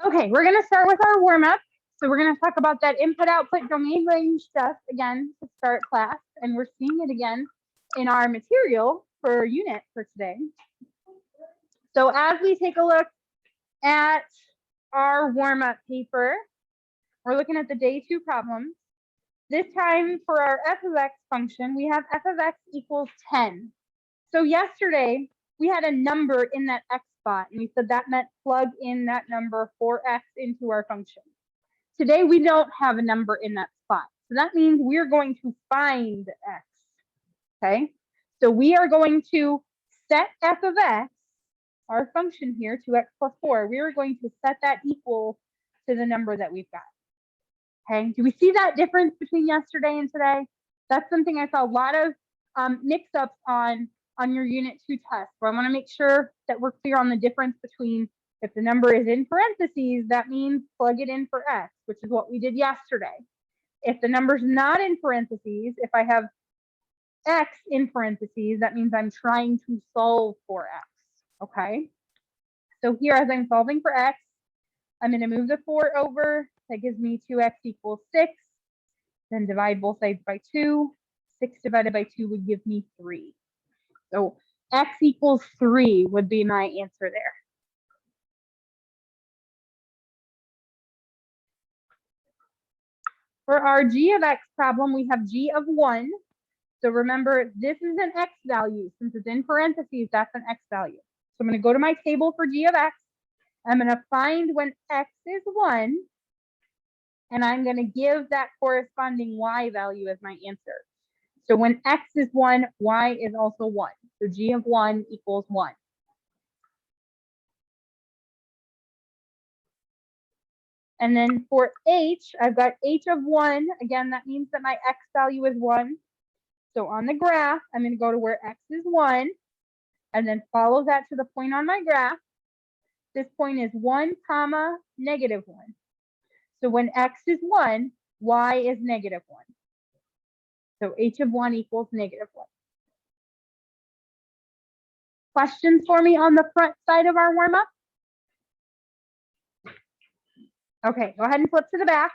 Okay, we're gonna start with our warm-up. So we're gonna talk about that input-output domain range stuff again to start class, and we're seeing it again in our material for unit for today. So as we take a look at our warm-up paper, we're looking at the day 2 problems. This time for our f of x function, we have f of x equals 10. So yesterday, we had a number in that x spot, and we said that meant plug in that number for x into our function. Today, we don't have a number in that spot. So that means we're going to find x, okay? So we are going to set f of x, our function here, 2x plus 4, we are going to set that equal to the number that we've got. Okay, do we see that difference between yesterday and today? That's something I saw a lot of mix-ups on your Unit 2 test. So I want to make sure that we're clear on the difference between if the number is in parentheses, that means plug it in for x, which is what we did yesterday. If the number's not in parentheses, if I have x in parentheses, that means I'm trying to solve for x, okay? So here, as I'm solving for x, I'm going to move the 4 over. That gives me 2x equals 6. Then divide both sides by 2. 6 divided by 2 would give me 3. So x equals 3 would be my answer there. For our g of x problem, we have g of 1. So remember, this is an x value. Since it's in parentheses, that's an x value. So I'm going to go to my table for g of x. I'm going to find when x is 1. And I'm going to give that corresponding y value as my answer. So when x is 1, y is also 1. So g of 1 equals 1. And then for h, I've got h of 1. Again, that means that my x value is 1. So on the graph, I'm going to go to where x is 1, and then follow that to the point on my graph. This point is 1, comma, negative 1. So when x is 1, y is negative 1. So h of 1 equals negative 1. Questions for me on the front side of our warm-up? Okay, go ahead and flip to the back.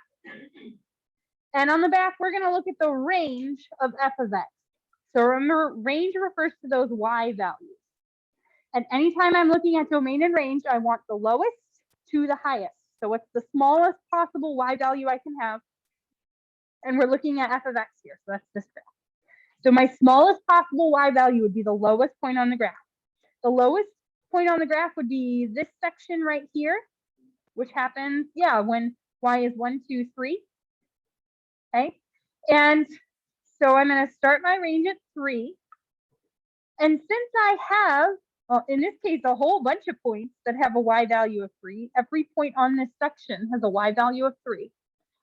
And on the back, we're going to look at the range of f of x. So remember, range refers to those y values. And anytime I'm looking at domain and range, I want the lowest to the highest. So what's the smallest possible y value I can have? And we're looking at f of x here, so that's this graph. So my smallest possible y value would be the lowest point on the graph. The lowest point on the graph would be this section right here, which happens, yeah, when y is 1, 2, 3. Okay, and so I'm going to start my range at 3. And since I have, well, in this case, a whole bunch of points that have a y value of 3, every point on this section has a y value of 3.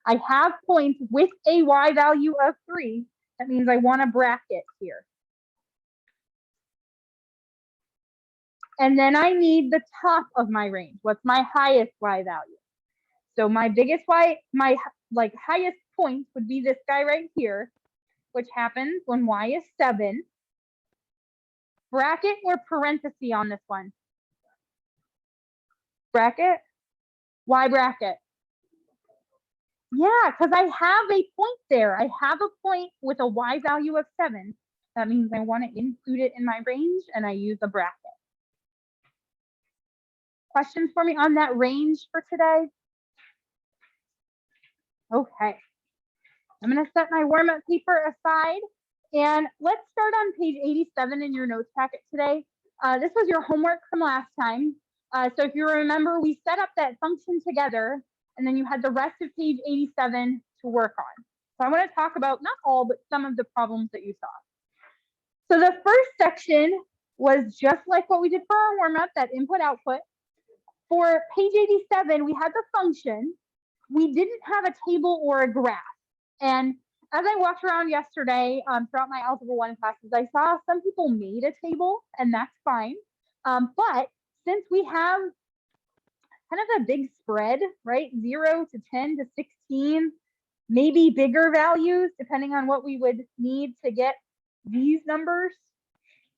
I have points with a y value of 3. That means I want a bracket here. And then I need the top of my range. What's my highest y value? So my biggest y, my highest point would be this guy right here, which happens when y is 7. Bracket or parenthesis on this one? Bracket? Why bracket? Yeah, because I have a point there. I have a point with a y value of 7. That means I want to include it in my range, and I use a bracket. Questions for me on that range for today? Okay. I'm going to set my warm-up paper aside, and let's start on page 87 in your notes packet today. This was your homework from last time. So if you remember, we set up that function together, and then you had the rest of page 87 to work on. So I want to talk about not all, but some of the problems that you saw. So the first section was just like what we did for our warm-up, that input-output. For page 87, we had the function. We didn't have a table or a graph. And as I walked around yesterday throughout my Algebra 1 classes, I saw some people made a table, and that's fine. But since we have kind of a big spread, right? 0 to 10 to 16, maybe bigger values, depending on what we would need to get these numbers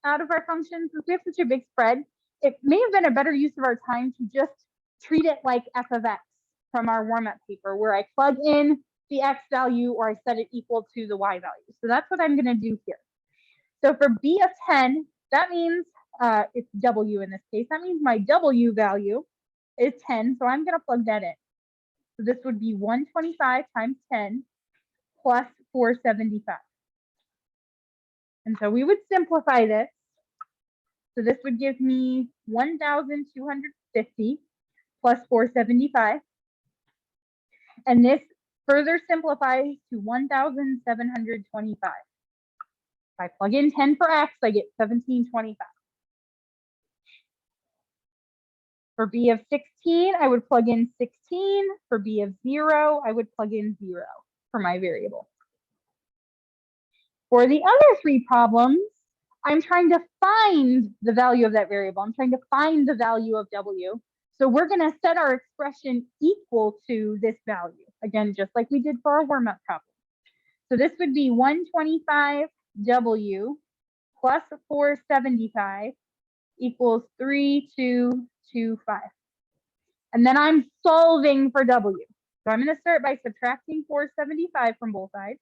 out of our functions. Since we have such a big spread, it may have been a better use of our time to just treat it like f of x from our warm-up paper, where I plug in the x value or I set it equal to the y value. So that's what I'm going to do here. So for b of 10, that means it's w in this case. That means my w value is 10, so I'm going to plug that in. So this would be 125 times 10 plus 475. And so we would simplify this. So this would give me 1,250 plus 475. And this further simplifies to 1,725. If I plug in 10 for x, I get 1725. For b of 16, I would plug in 16. For b of 0, I would plug in 0 for my variable. For the other three problems, I'm trying to find the value of that variable. I'm trying to find the value of w. So we're going to set our expression equal to this value. Again, just like we did for our warm-up problem. So this would be 125w plus 475 equals 3225. And then I'm solving for w. So I'm going to start by subtracting 475 from both sides.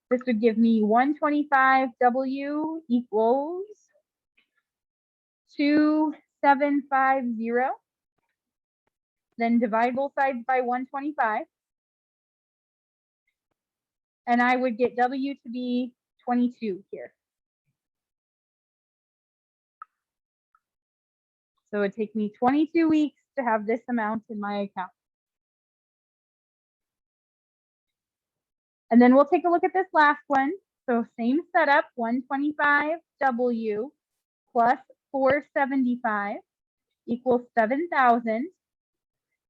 This would give me 125w equals 2750. Then divide both sides by 125. And I would get w to be 22 here. So it would take me 22 weeks to have this amount in my account. And then we'll take a look at this last one. So same setup, 125w plus 475 equals 7,000.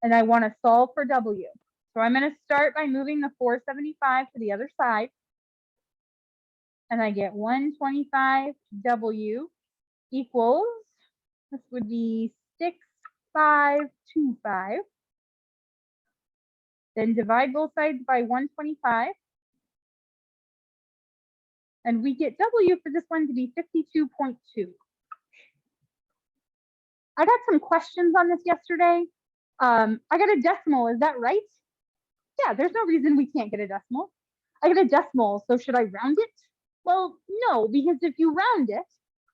And I want to solve for w. So I'm going to start by moving the 475 to the other side. And I get 125w equals, this would be 6525. Then divide both sides by 125. And we get w for this one to be 52.2. I got some questions on this yesterday. I got a decimal, is that right? Yeah, there's no reason we can't get a decimal. I got a decimal, so should I round it? Well, no, because if you round it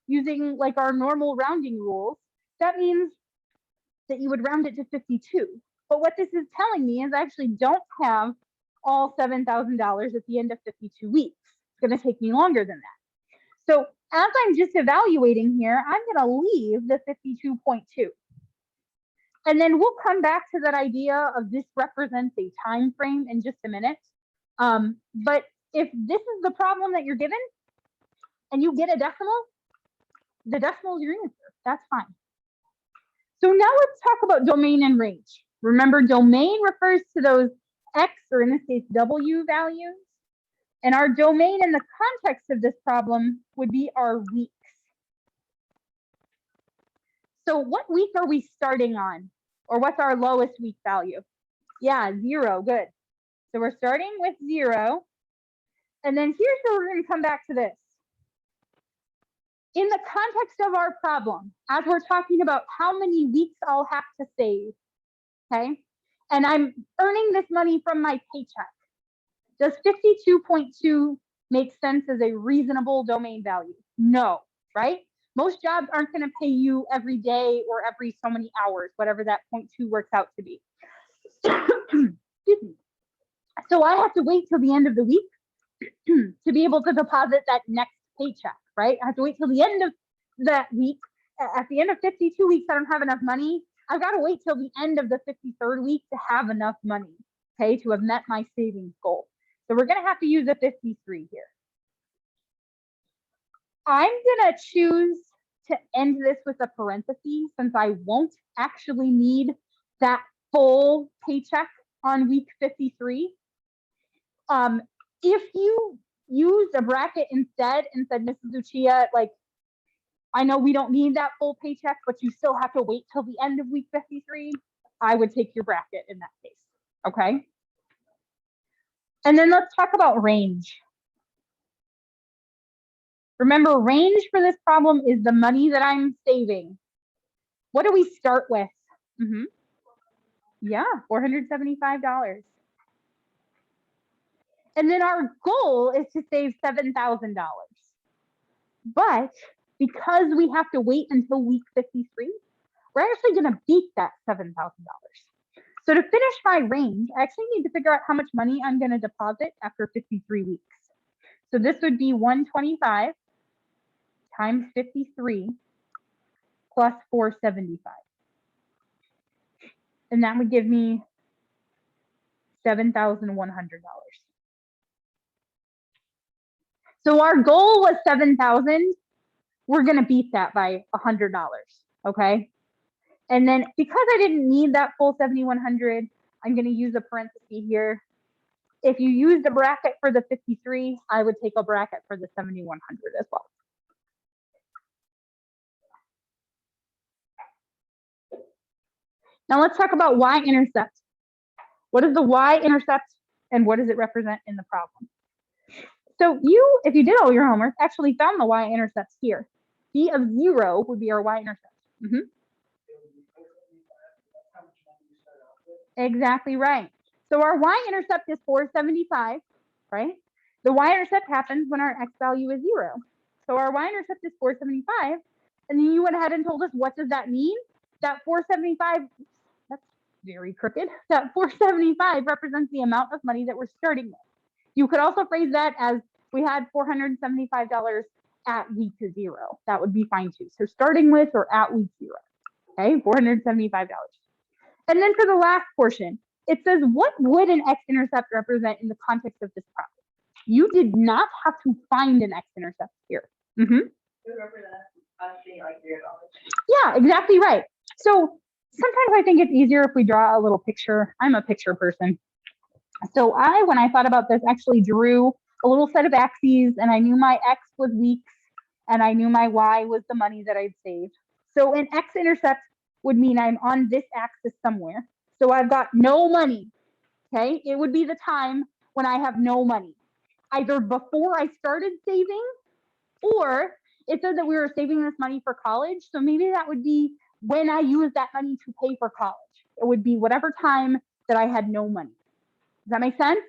using like our normal rounding rules, that means that you would round it to 52. But what this is telling me is I actually don't have all $7,000 at the end of 52 weeks. It's going to take me longer than that. So as I'm just evaluating here, I'm going to leave the 52.2. And then we'll come back to that idea of this represents a time frame in just a minute. But if this is the problem that you're given and you get a decimal, the decimal is your answer. That's fine. So now let's talk about domain and range. Remember, domain refers to those x, or in this case, w values. And our domain in the context of this problem would be our weeks. So what week are we starting on? Or what's our lowest week value? Yeah, 0, good. So we're starting with 0. And then here's where we're going to come back to this. In the context of our problem, as we're talking about how many weeks I'll have to save, okay? And I'm earning this money from my paycheck. Does 52.2 make sense as a reasonable domain value? No, right? Most jobs aren't going to pay you every day or every so many hours, whatever that 0.2 works out to be. Excuse me. So I have to wait till the end of the week to be able to deposit that next paycheck, right? I have to wait till the end of that week. At the end of 52 weeks, I don't have enough money. I've got to wait till the end of the 53rd week to have enough money, okay, to have met my savings goal. So we're going to have to use a 53 here. I'm going to choose to end this with a parenthesis since I won't actually need that full paycheck on week 53. If you used a bracket instead and said, Mrs. Lucia, like, I know we don't need that full paycheck, but you still have to wait till the end of week 53, I would take your bracket in that case, okay? And then let's talk about range. Remember, range for this problem is the money that I'm saving. What do we start with? Yeah, $475. And then our goal is to save $7,000. But because we have to wait until week 53, we're actually going to beat that $7,000. So to finish my range, I actually need to figure out how much money I'm going to deposit after 53 weeks. So this would be 125 times 53 plus 475. And that would give me $7,100. So our goal was 7,000. We're going to beat that by $100. Okay. And then because I didn't need that full 7,100, I'm going to use a parenthesis here. If you used a bracket for the 53, I would take a bracket for the 7,100 as well. Now let's talk about y-intercept. What is the y-intercept and what does it represent in the problem? So you, if you did all your homework, actually found the y-intercepts here. B of 0 would be our y-intercept. Exactly right. So our y-intercept is 475, right? The y-intercept happens when our x value is 0. So our y-intercept is 475. And then you went ahead and told us, what does that mean? That 475, that's very crooked. That 475 represents the amount of money that we're starting with. You could also phrase that as we had $475 at week 0. That would be fine too. So starting with or at week 0, okay, $475. And then for the last portion, it says, what would an x-intercept represent in the context of this problem? You did not have to find an x-intercept here. It would represent us being like $0. Yeah, exactly right. So sometimes I think it's easier if we draw a little picture. I'm a picture person. So when I thought about this, actually drew a little set of axes, and I knew my x was weeks, and I knew my y was the money that I'd saved. So an x-intercept would mean I'm on this axis somewhere. So I've got no money, okay? It would be the time when I have no money, either before I started saving, or it said that we were saving this money for college. So maybe that would be when I used that money to pay for college. It would be whatever time that I had no money. Does that make sense?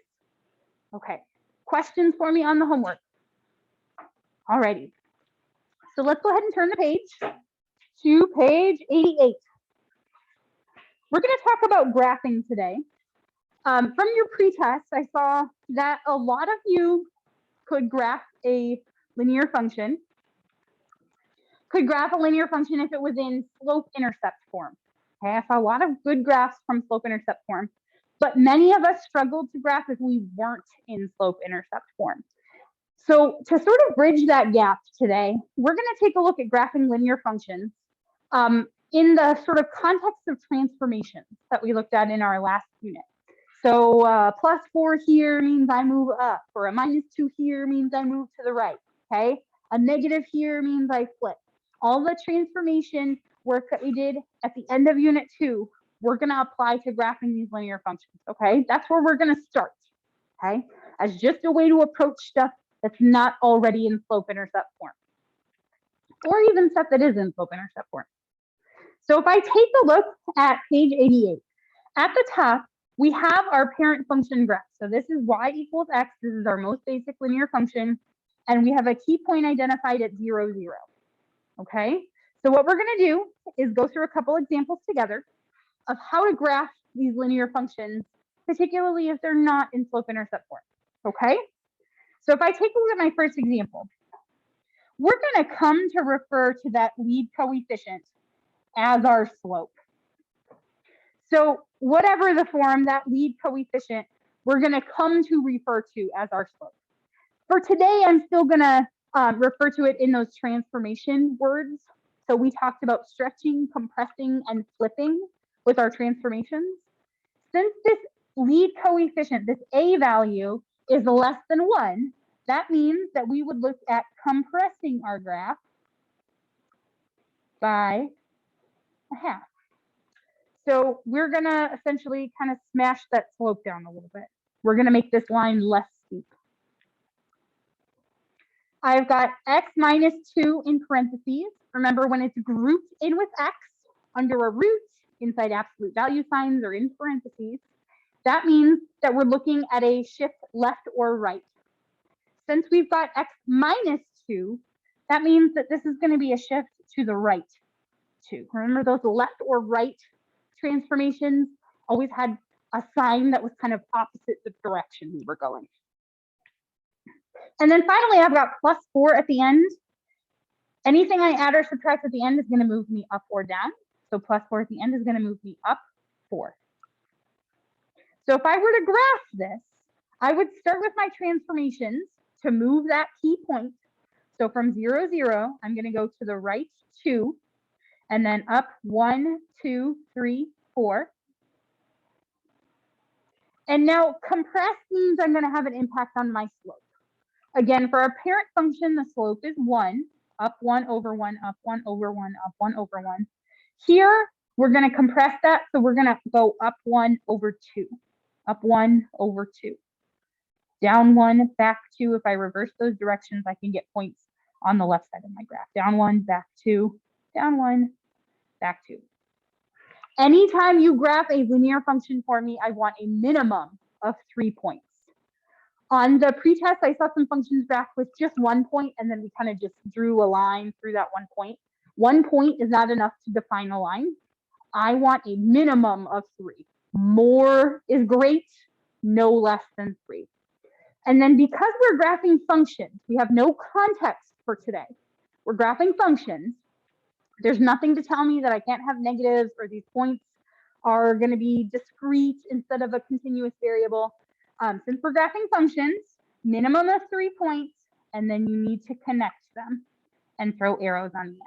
Okay. Questions for me on the homework? Alrighty. So let's go ahead and turn the page to page 88. We're going to talk about graphing today. From your pretest, I saw that a lot of you could graph a linear function. Could graph a linear function if it was in slope-intercept form. Okay, I saw a lot of good graphs from slope-intercept form, but many of us struggled to graph if we weren't in slope-intercept form. So to sort of bridge that gap today, we're going to take a look at graphing linear functions in the sort of context of transformations that we looked at in our last unit. So +4 here means I move up, or a -2 here means I move to the right, okay? A negative here means I flip. All the transformation work that we did at the end of Unit 2, we're going to apply to graphing these linear functions, okay? That's where we're going to start, okay? As just a way to approach stuff that's not already in slope-intercept form, or even stuff that is in slope-intercept form. So if I take a look at page 88, at the top, we have our parent function graph. So this is y equals x. This is our most basic linear function. And we have a key point identified at 0, 0. Okay? So what we're going to do is go through a couple examples together of how to graph these linear functions, particularly if they're not in slope-intercept form. Okay? So if I take a look at my first example, we're going to come to refer to that lead coefficient as our slope. So whatever the form, that lead coefficient, we're going to come to refer to as our slope. For today, I'm still going to refer to it in those transformation words. So we talked about stretching, compressing, and flipping with our transformations. Since this lead coefficient, this a value, is less than 1, that means that we would look at compressing our graph by a half. So we're going to essentially kind of smash that slope down a little bit. We're going to make this line less steep. I've got x minus 2 in parentheses. Remember, when it's grouped in with x, under a root, inside absolute value signs, or in parentheses, that means that we're looking at a shift left or right. Since we've got x minus 2, that means that this is going to be a shift to the right 2. Remember those left or right transformations always had a sign that was kind of opposite the direction we were going. And then finally, I've got plus 4 at the end. Anything I add or subtract at the end is going to move me up or down. So plus 4 at the end is going to move me up 4. So if I were to graph this, I would start with my transformations to move that key point. So from 0, 0, I'm going to go to the right 2, and then up 1, 2, 3, 4. And now compress means I'm going to have an impact on my slope. Again, for our parent function, the slope is 1, up 1 over 1, up 1 over 1, up 1 over 1. Here, we're going to compress that, so we're going to go up 1 over 2, up 1 over 2. Down 1, back 2. If I reverse those directions, I can get points on the left side of my graph. Down 1, back 2, down 1, back 2. Anytime you graph a linear function for me, I want a minimum of 3 points. On the pretest, I saw some functions graphed with just 1 point, and then we kind of just drew a line through that 1 point. 1 point is not enough to define a line. I want a minimum of 3. More is great, no less than 3. And then because we're graphing functions, we have no context for today. We're graphing functions. There's nothing to tell me that I can't have negatives or these points are going to be discrete instead of a continuous variable. Since we're graphing functions, minimum of 3 points, and then you need to connect them and throw arrows on the end.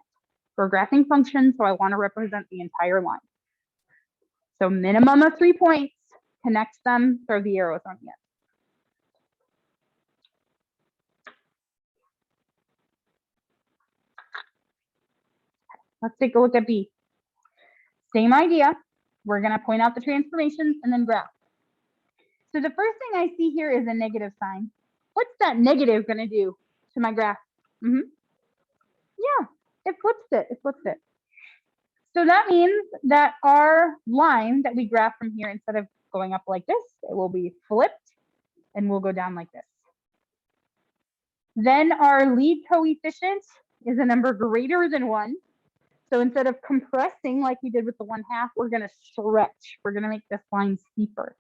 We're graphing functions, so I want to represent the entire line. So minimum of 3 points, connect them, throw the arrows on the end. Let's take a look at B. Same idea. We're going to point out the transformations and then graph. So the first thing I see here is a negative sign. What's that negative going to do to my graph? Yeah, it flips it. It flips it. So that means that our line that we graph from here, instead of going up like this, it will be flipped and we'll go down like this. Then our lead coefficient is a number greater than 1. So instead of compressing like we did with the 1/2, we're going to stretch. We're going to make this line steeper.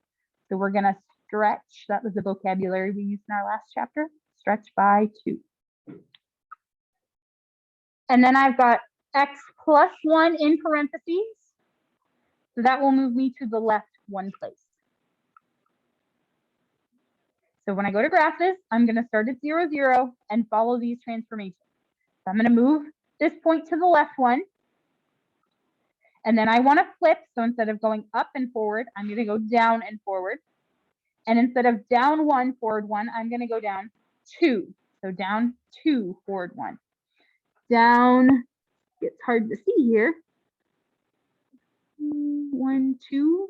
So we're going to stretch. That was the vocabulary we used in our last chapter. Stretch by 2. And then I've got x plus 1 in parentheses. So that will move me to the left 1 place. So when I go to graph this, I'm going to start at 0, 0 and follow these transformations. So I'm going to move this point to the left 1. And then I want to flip. So instead of going up and forward, I'm going to go down and forward. And instead of down 1, forward 1, I'm going to go down 2. So down 2, forward 1. Down, it's hard to see here. 1, 2,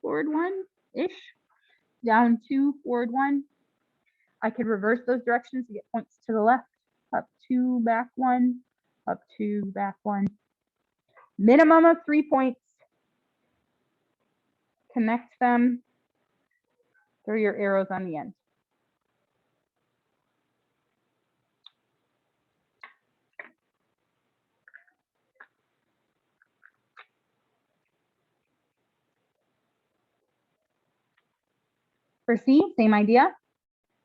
forward 1-ish. Down 2, forward 1. I could reverse those directions to get points to the left. Up 2, back 1. Up 2, back 1. Minimum of 3 points. Connect them. Throw your arrows on the end. For C, same idea.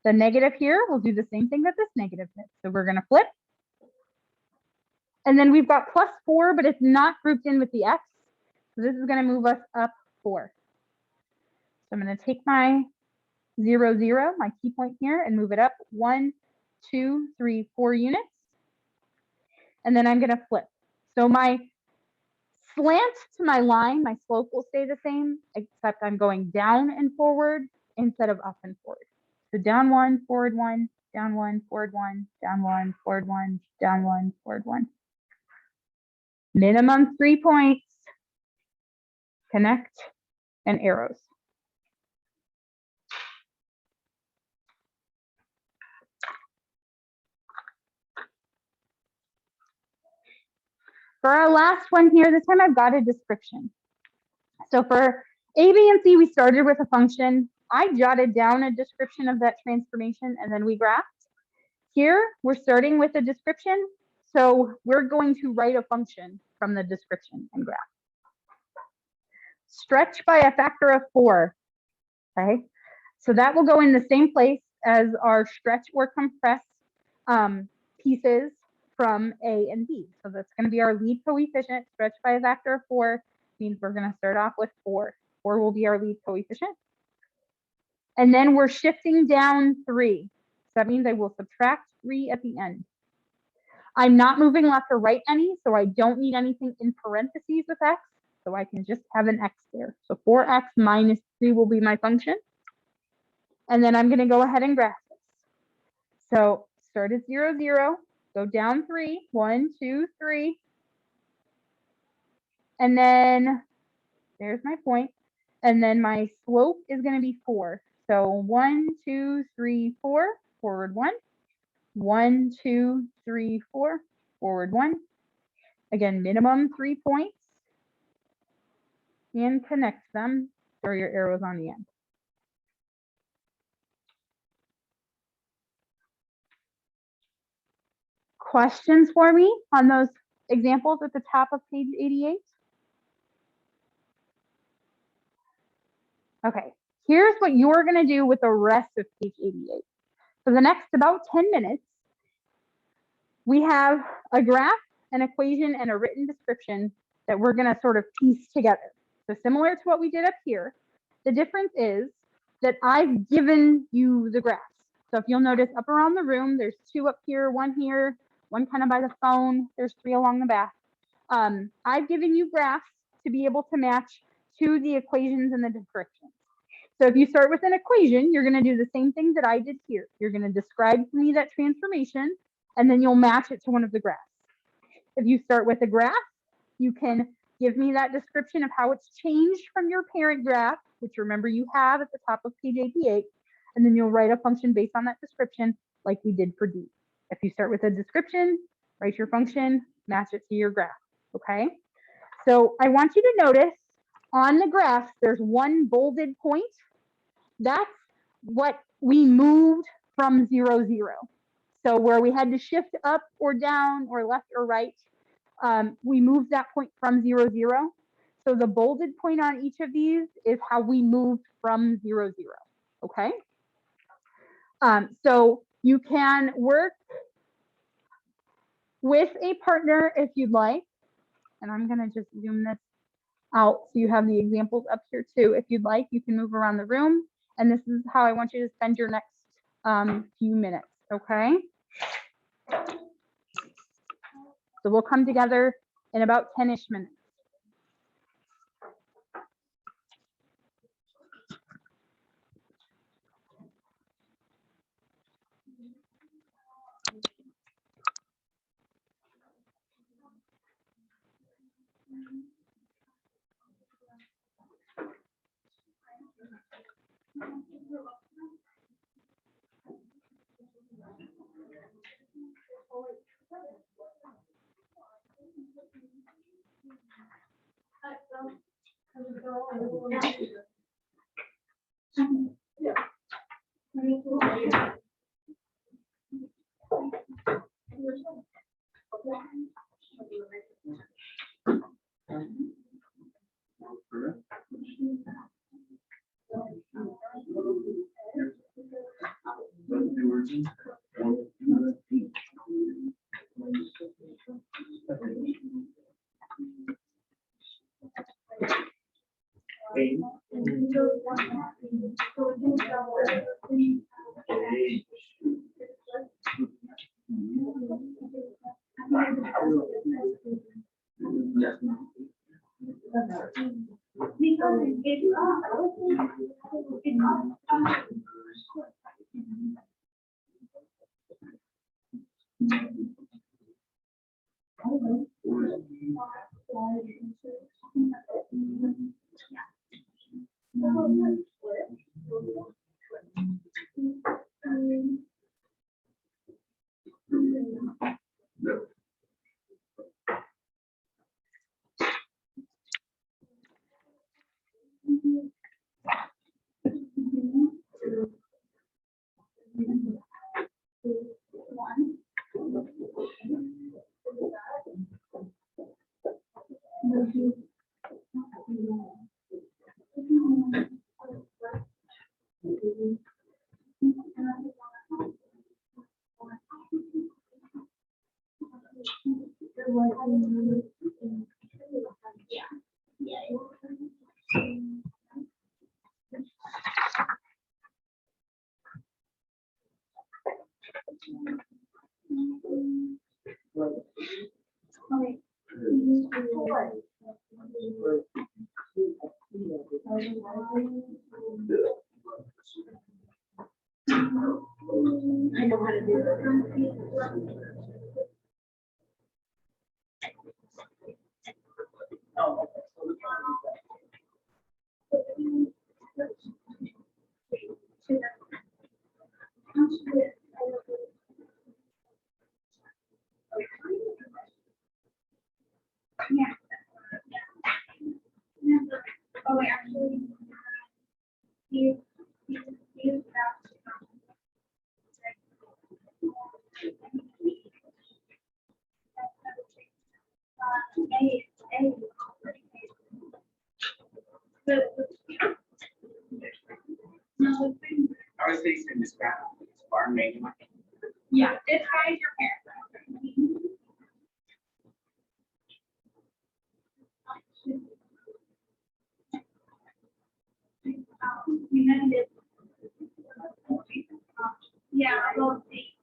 The negative here will do the same thing that this negative did. So we're going to flip. And then we've got plus 4, but it's not grouped in with the x. So this is going to move us up 4. So I'm going to take my 0, 0, my key point here, and move it up 1, 2, 3, 4 units. And then I'm going to flip. So my slant to my line, my slope will stay the same, except I'm going down and forward instead of up and forward. So down 1, forward 1, down 1, forward 1, down 1, forward 1, down 1, forward 1. Minimum 3 points, connect, and arrows. For our last one here, this time I've got a description. So for A, B, and C, we started with a function. I jotted down a description of that transformation, and then we graphed. Here, we're starting with a description, so we're going to write a function from the description and graph. Stretch by a factor of 4, okay? So that will go in the same place as our stretch or compress pieces from A and B. So that's going to be our lead coefficient. Stretch by a factor of 4 means we're going to start off with 4. 4 will be our lead coefficient. And then we're shifting down 3. So that means I will subtract 3 at the end. I'm not moving left or right any, so I don't need anything in parentheses with x. So I can just have an x there. So 4x minus 3 will be my function. And then I'm going to go ahead and graph this. So start at 0, 0, go down 3, 1, 2, 3. And then there's my point. And then my slope is going to be 4. So 1, 2, 3, 4, forward 1. 1, 2, 3, 4, forward 1. Again, minimum 3 points. And connect them. Throw your arrows on the end. Questions for me on those examples at the top of page 88? Okay, here's what you're going to do with the rest of page 88. For the next about 10 minutes, we have a graph, an equation, and a written description that we're going to sort of piece together. So similar to what we did up here, the difference is that I've given you the graphs. So if you'll notice up around the room, there's 2 up here, 1 here, 1 kind of by the phone, there's 3 along the back. I've given you graphs to be able to match to the equations and the descriptions. So if you start with an equation, you're going to do the same thing that I did here. You're going to describe to me that transformation, and then you'll match it to one of the graphs. If you start with a graph, you can give me that description of how it's changed from your parent graph, which remember you have at the top of page 88, and then you'll write a function based on that description like we did for D. If you start with a description, write your function, match it to your graph, okay? So I want you to notice on the graph, there's 1 bolded point. That's what we moved from 0, 0. So where we had to shift up or down or left or right, we moved that point from 0, 0. So the bolded point on each of these is how we moved from 0, 0, okay? So you can work with a partner if you'd like. And I'm going to just zoom this out so you have the examples up here too. If you'd like, you can move around the room. And this is how I want you to spend your next few minutes, okay? So we'll come together in about 10-ish minutes. I know how to do that. Oh, wait, actually, I was thinking this barn making. yeah, this guy is your parent. Yeah, we'll see.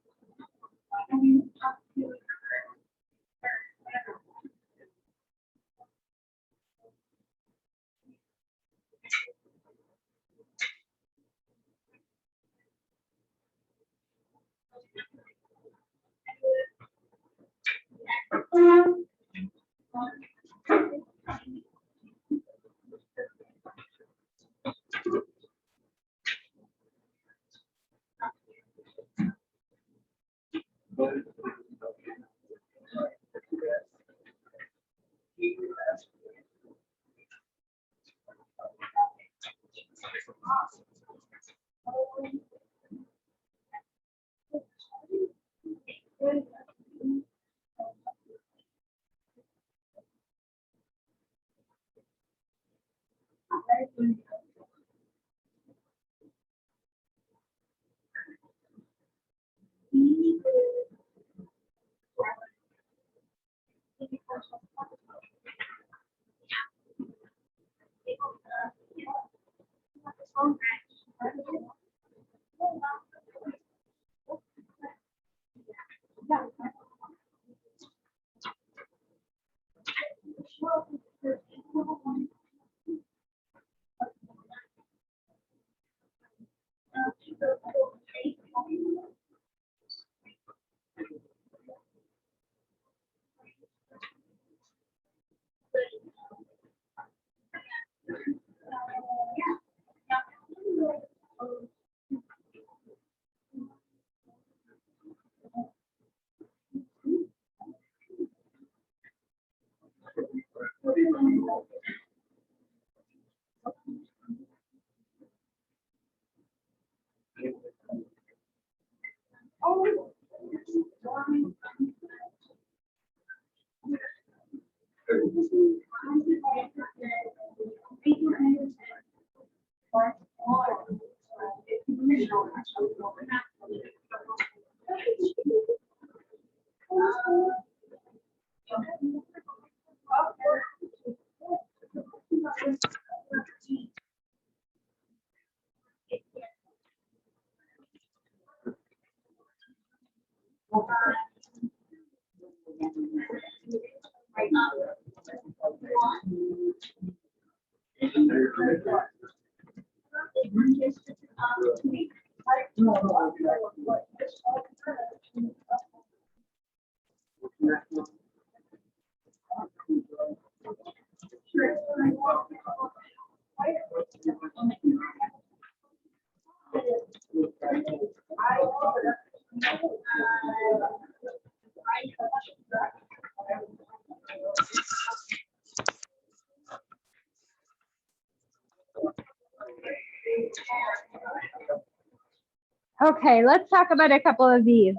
Okay, let's talk about a couple of these.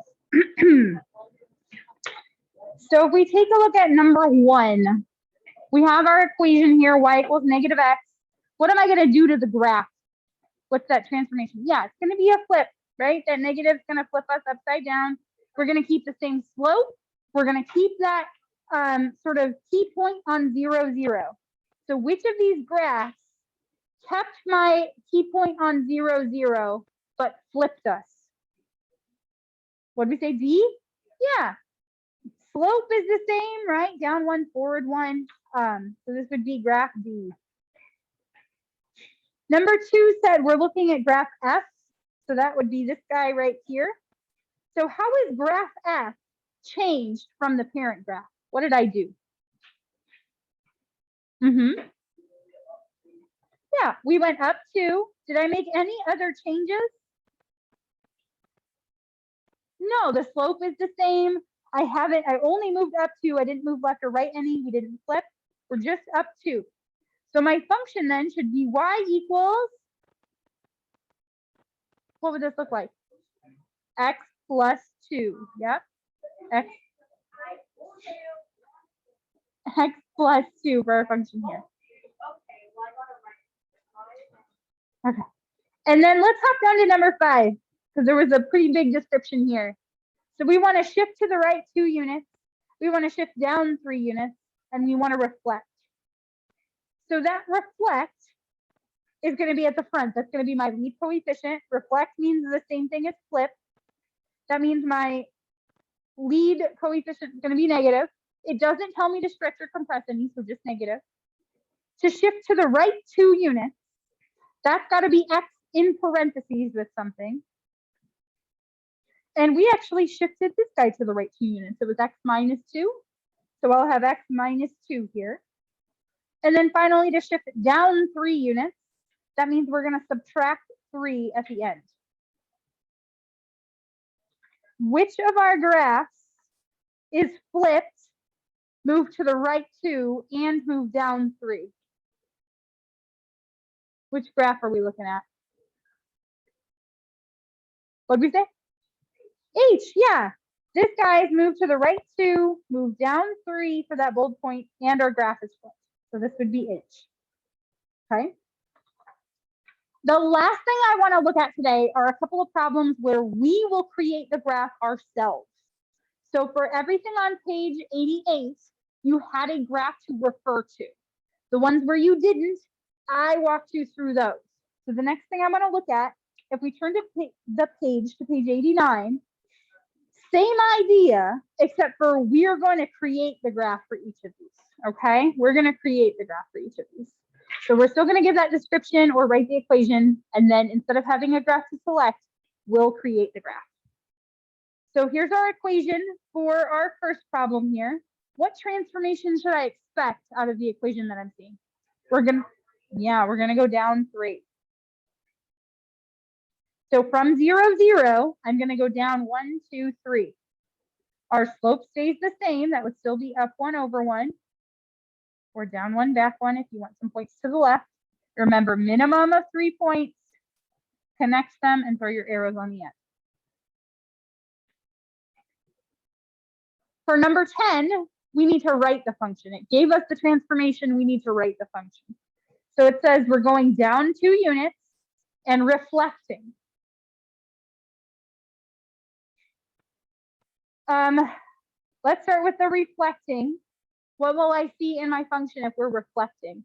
So if we take a look at number 1, we have our equation here, y equals negative x. What am I going to do to the graph? What's that transformation? Yeah, it's going to be a flip, right? That negative is going to flip us upside down. We're going to keep the same slope. We're going to keep that sort of key point on 0, 0. So which of these graphs kept my key point on 0, 0, but flipped us? What did we say, D? Yeah, slope is the same, right? Down 1, forward 1. So this would be graph D. Number 2 said we're looking at graph F. So that would be this guy right here. So how is graph F changed from the parent graph? What did I do? Yeah, we went up 2. Did I make any other changes? No, the slope is the same. I only moved up 2. I didn't move left or right any. We didn't flip. We're just up 2. So my function then should be y equals, what would this look like? X plus 2. Yep. X plus 2 for our function here. Okay. And then let's hop down to number 5, because there was a pretty big description here. So we want to shift to the right 2 units. We want to shift down 3 units, and we want to reflect. So that reflect is going to be at the front. That's going to be my lead coefficient. Reflect means the same thing as flip. That means my lead coefficient is going to be negative. It doesn't tell me to stretch or compress any, so just negative. To shift to the right 2 units, that's got to be x in parentheses with something. And we actually shifted this guy to the right 2 units. It was x minus 2. So I'll have x minus 2 here. And then finally, to shift down 3 units, that means we're going to subtract 3 at the end. Which of our graphs is flipped, move to the right 2, and move down 3? Which graph are we looking at? What did we say? H, yeah. This guy's moved to the right 2, move down 3 for that bold point, and our graph is flipped. So this would be H. Okay. The last thing I want to look at today are a couple of problems where we will create the graph ourselves. So for everything on page 88, you had a graph to refer to. The ones where you didn't, I walked you through those. So the next thing I want to look at, if we turn to the page to page 89, same idea, except for we're going to create the graph for each of these. Okay, we're going to create the graph for each of these. So we're still going to give that description or write the equation, and then instead of having a graph to select, we'll create the graph. So here's our equation for our first problem here. What transformation should I expect out of the equation that I'm seeing? We're gonna go down 3. So from 0, 0, I'm gonna go down 1, 2, 3. Our slope stays the same. That would still be up 1 over 1. Or down 1, back 1 if you want some points to the left. Remember, minimum of 3 points. Connect them and throw your arrows on the end. For number 10, we need to write the function. It gave us the transformation. We need to write the function. So it says we're going down 2 units and reflecting. Let's start with the reflecting. What will I see in my function if we're reflecting?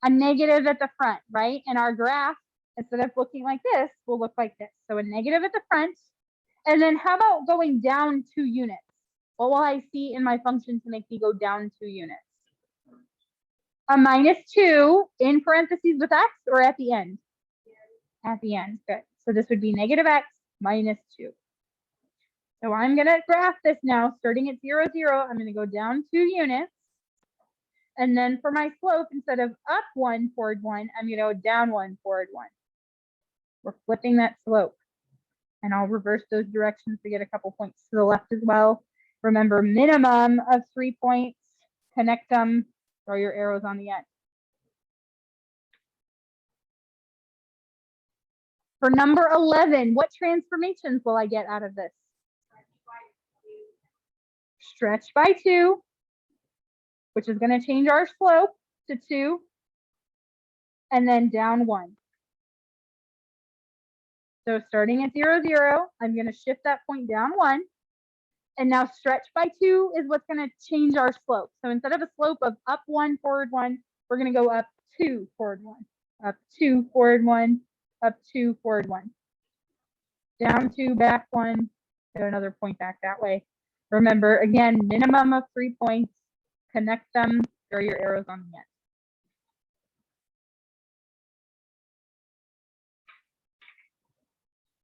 A negative at the front, right? And our graph, instead of looking like this, will look like this. So a negative at the front. And then how about going down 2 units? What will I see in my function to make me go down 2 units? A minus 2 in parentheses with x or at the end? At the end, good. So this would be negative x minus 2. So I'm going to graph this now, starting at 0, 0. I'm going to go down 2 units. And then for my slope, instead of up 1, forward 1, I'm going to go down 1, forward 1. We're flipping that slope. And I'll reverse those directions to get a couple points to the left as well. Remember, minimum of 3 points. Connect them. Throw your arrows on the end. For number 11, what transformations will I get out of this? Stretch by 2, which is going to change our slope to 2, and then down 1. So starting at 0, 0, I'm going to shift that point down 1. And now stretch by 2 is what's going to change our slope. So instead of a slope of up 1, forward 1, we're going to go up 2, forward 1, up 2, forward 1, up 2, forward 1, down 2, back 1, and another point back that way. Remember, again, minimum of 3 points. Connect them, throw your arrows on the end.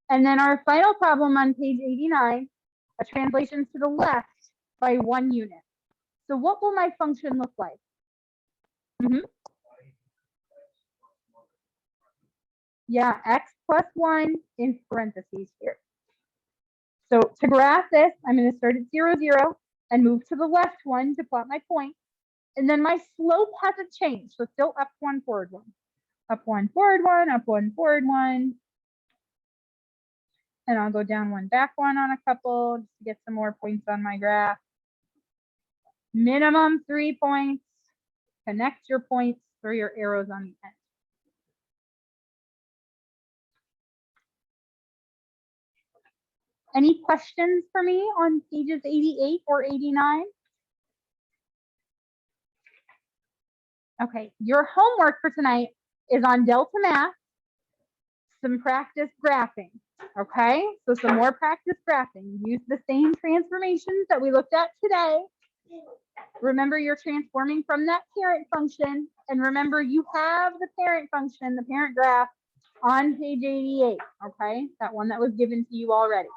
And then our final problem on page 89, a translation to the left by 1 unit. So what will my function look like? Yeah, x plus 1 in parentheses here. So to graph this, I'm going to start at 0, 0 and move to the left 1 to plot my point. And then my slope hasn't changed. So still up 1, forward 1. Up 1, forward 1, up 1, forward 1. And I'll go down 1, back 1 on a couple just to get some more points on my graph. Minimum 3 points. Connect your points, throw your arrows on the end. Any questions for me on pages 88 or 89? Okay, your homework for tonight is on Delta Math, some practice graphing, okay? So some more practice graphing. Use the same transformations that we looked at today. Remember, you're transforming from that parent function, and remember, you have the parent function, the parent graph, on page 88, okay? That one that was given to you already.